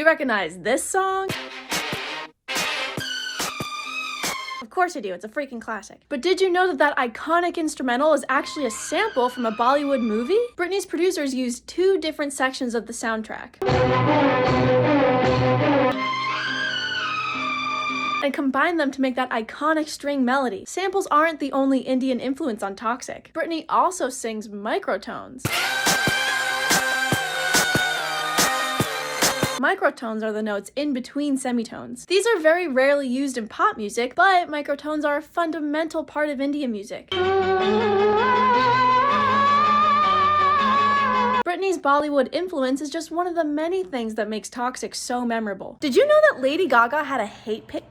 you recognize this song? Of course I do, it's a freaking classic. But did you know that that iconic instrumental is actually a sample from a Bollywood movie? Britney's producers used 2 different sections of the soundtrack and combined them to make that iconic string melody. Samples aren't the only Indian influence on Toxic. Britney also sings microtones. Microtones are the notes in between semitones. These are very rarely used in pop music, but microtones are a fundamental part of Indian music. Britney's Bollywood influence is just one of the many things that makes Toxic so memorable. Did you know that Lady Gaga had a hate page?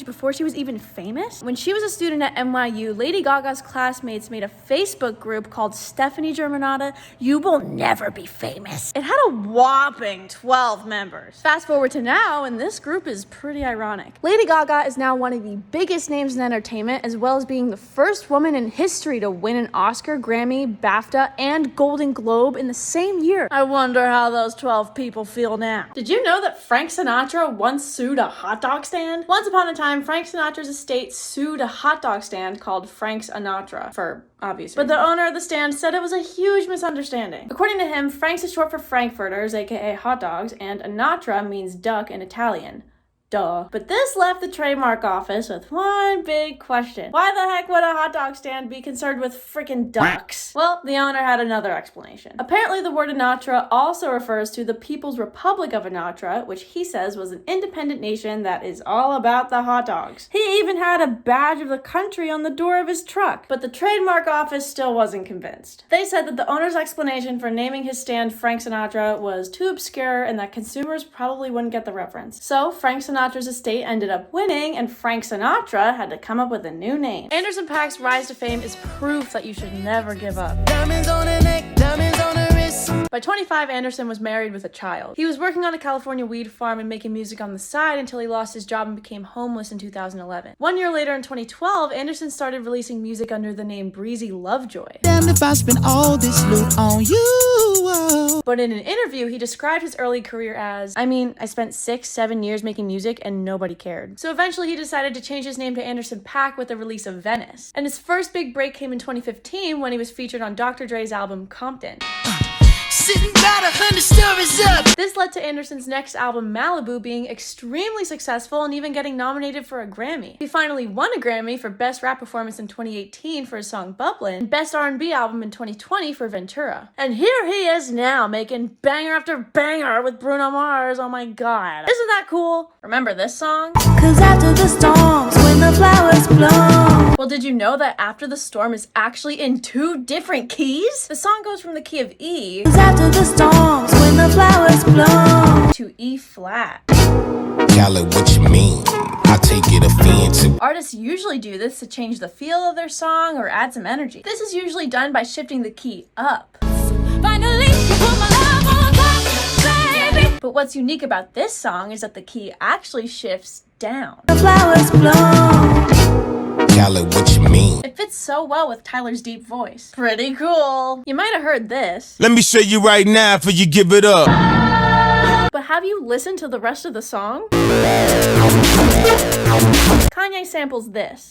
Before she was even famous? When she was a student at NYU, Lady Gaga's classmates made a Facebook group called Stephanie Germanata, You Will Never Be Famous. It had a whopping 12 members. Fast forward to now, and this group is pretty ironic. Lady Gaga is now one of the biggest names in entertainment, as well as being the first woman in history to win an Oscar, Grammy, BAFTA, and Golden Globe in the same year. I wonder how those 12 people feel now. Did you know that Frank Sinatra once sued a hot dog stand? Once upon a time, Frank Sinatra's estate sued a hot dog stand called Frank's Anatra for obvious reasons. But the owner of the stand said it was a huge misunderstanding. According to him, Frank's is short for Frankfurters, aka hot dogs, and Anatra means duck in Italian. Duh. But this left the trademark office with one big question. Why the heck would a hot dog stand be concerned with freaking ducks? Well, the owner had another explanation. Apparently the word Anatra also refers to the People's Republic of Anatra, which he says was an independent nation that is all about the hot dogs. He even had a badge of the country on the door of his truck, but the trademark office still wasn't convinced. They said that the owner's explanation for naming his stand Frank Sinatra was too obscure and that consumers probably wouldn't get the reference. So Frank Sinatra's estate ended up winning, and Frank Sinatra had to come up with a new name. Anderson .Paak's rise to fame is proof that you should never give up. Diamonds on the neck, diamonds on the wrist. By 25, Anderson was married with a child. He was working on a California weed farm and making music on the side until he lost his job and became homeless in 2011. 1 year later, in 2012, Anderson started releasing music under the name Breezy Lovejoy. Damn if I spent all this loot on you. But in an interview, he described his early career as, I spent 6-7 years making music and nobody cared. So eventually he decided to change his name to Anderson .Paak with the release of Venice. And his first big break came in 2015 when he was featured on Dr. Dre's album Compton. Sitting about 100 stories up. This led to Anderson's next album, Malibu, being extremely successful and even getting nominated for a Grammy. He finally won a Grammy for Best Rap Performance in 2018 for his song Bubblin', and Best R&B Album in 2020 for Ventura. And here he is now, making banger after banger with Bruno Mars. Oh my god. Isn't that cool? Remember this song? 'Cause after the storms, when the flowers bloom. Well, did you know that After the Storm is actually in 2 different keys? The song goes from the key of E after the storms, when the flowers bloom, to E flat. Call it what you mean. I take it offensive. Artists usually do this to change the feel of their song or add some energy. This is usually done by shifting the key up. Finally, you put my love on top, baby. But what's unique about this song is that the key actually shifts down. The flowers bloom. Call it what you mean. It fits so well with Tyler's deep voice. Pretty cool. You might have heard this. Let me show you right now before you give it up. But have you listened to the rest of the song? Kanye samples this,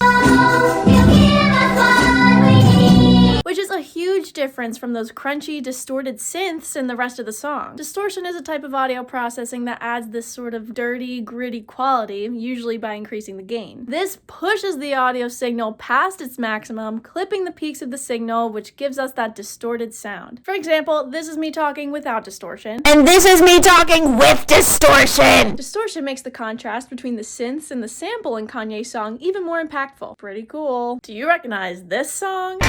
which is a huge difference from those crunchy, distorted synths in the rest of the song. Distortion is a type of audio processing that adds this sort of dirty, gritty quality, usually by increasing the gain. This pushes the audio signal past its maximum, clipping the peaks of the signal, which gives us that distorted sound. For example, this is me talking without distortion. And this is me talking with distortion! Distortion makes the contrast between the synths and the sample in Kanye's song even more impactful. Pretty cool. Do you recognize this song?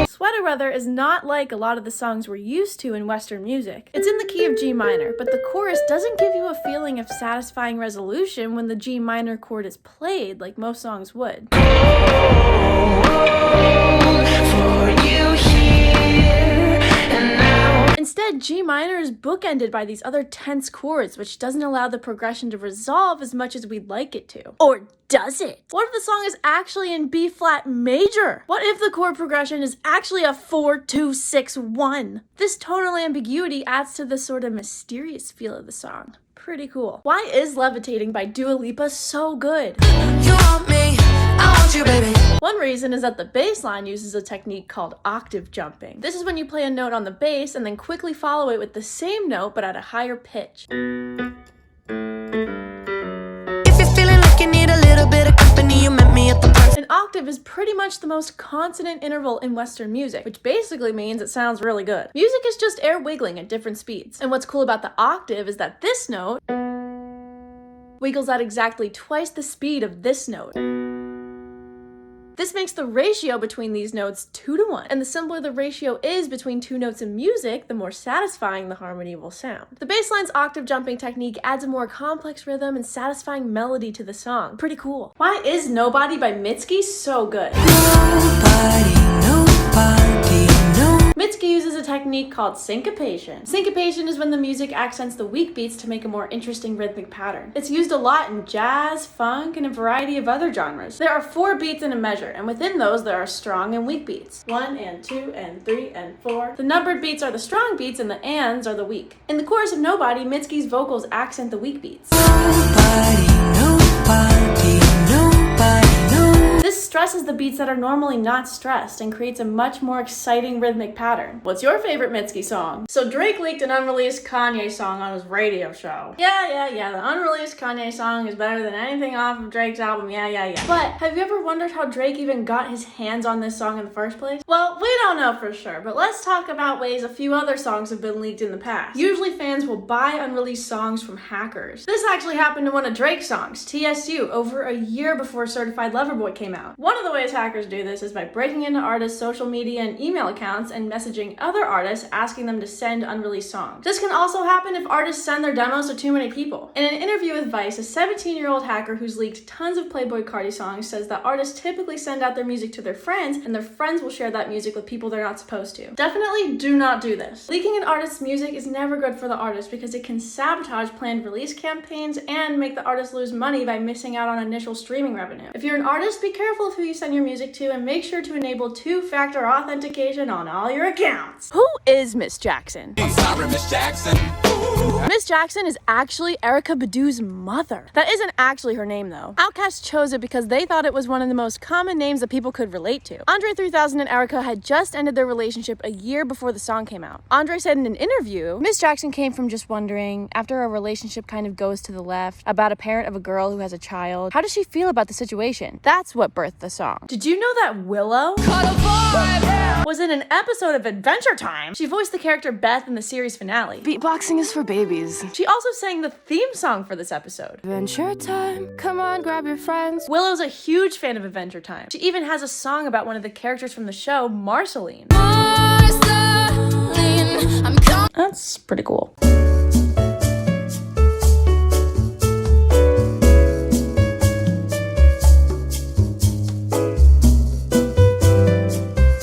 Sweater Weather is not like a lot of the songs we're used to in Western music. It's in the key of G minor, but the chorus doesn't give you a feeling of satisfying resolution when the G minor chord is played like most songs would. Instead, G minor is bookended by these other tense chords, which doesn't allow the progression to resolve as much as we'd like it to. Or does it? What if the song is actually in B flat major? What if the chord progression is actually a 4-2-6-1? This tonal ambiguity adds to the sort of mysterious feel of the song. Pretty cool. Why is Levitating by Dua Lipa so good? You want me, I want you, baby. One reason is that the bass line uses a technique called octave jumping. This is when you play a note on the bass and then quickly follow it with the same note but at a higher pitch. If you're feeling like you need a little bit of company, you met me at the park. An octave is pretty much the most consonant interval in Western music, which basically means it sounds really good. Music is just air wiggling at different speeds. And what's cool about the octave is that this note wiggles at exactly twice the speed of this note. This makes the ratio between these notes 2-to-1, and the simpler the ratio is between two notes in music, the more satisfying the harmony will sound. The bassline's octave jumping technique adds a more complex rhythm and satisfying melody to the song. Pretty cool. Why is Nobody by Mitski so good? Nobody. Mitski uses a technique called syncopation. Syncopation is when the music accents the weak beats to make a more interesting rhythmic pattern. It's used a lot in jazz, funk, and a variety of other genres. There are 4 beats in a measure, and within those there are strong and weak beats. 1 and 2 and 3 and 4. The numbered beats are the strong beats and the ands are the weak. In the chorus of Nobody, Mitski's vocals accent the weak beats. This stresses the beats that are normally not stressed and creates a much more exciting rhythmic pattern. What's your favorite Mitski song? So Drake leaked an unreleased Kanye song on his radio show. Yeah, the unreleased Kanye song is better than anything off of Drake's album, yeah. But have you ever wondered how Drake even got his hands on this song in the first place? Well, we don't know for sure, but let's talk about ways a few other songs have been leaked in the past. Usually fans will buy unreleased songs from hackers. This actually happened to one of Drake's songs, TSU, over a year before Certified Lover Boy came out. One of the ways hackers do this is by breaking into artists' social media and email accounts and messaging other artists asking them to send unreleased songs. This can also happen if artists send their demos to too many people. In an interview with Vice, a 17-year-old hacker who's leaked tons of Playboi Carti songs says that artists typically send out their music to their friends and their friends will share that music with people they're not supposed to. Definitely do not do this. Leaking an artist's music is never good for the artist because it can sabotage planned release campaigns and make the artist lose money by missing out on initial streaming revenue. If you're an artist, be careful of who you send your music to and make sure to enable 2-factor authentication on all your accounts. Who is Miss Jackson? I'm sorry, Miss Jackson. Miss Jackson is actually Erykah Badu's mother. That isn't actually her name though. Outkast chose it because they thought it was one of the most common names that people could relate to. Andre 3000 and Erykah had just ended their relationship a year before the song came out. Andre said in an interview, Miss Jackson came from just wondering, after a relationship kind of goes to the left, about a parent of a girl who has a child, how does she feel about the situation? That's what birthed the song. Did you know that Willow was in an episode of Adventure Time? She voiced the character Beth in the series finale. Beatboxing is for babies. She also sang the theme song for this episode. Adventure time. Come on, grab your friends. Willow's a huge fan of Adventure Time. She even has a song about one of the characters from the show, Marceline. That's pretty cool.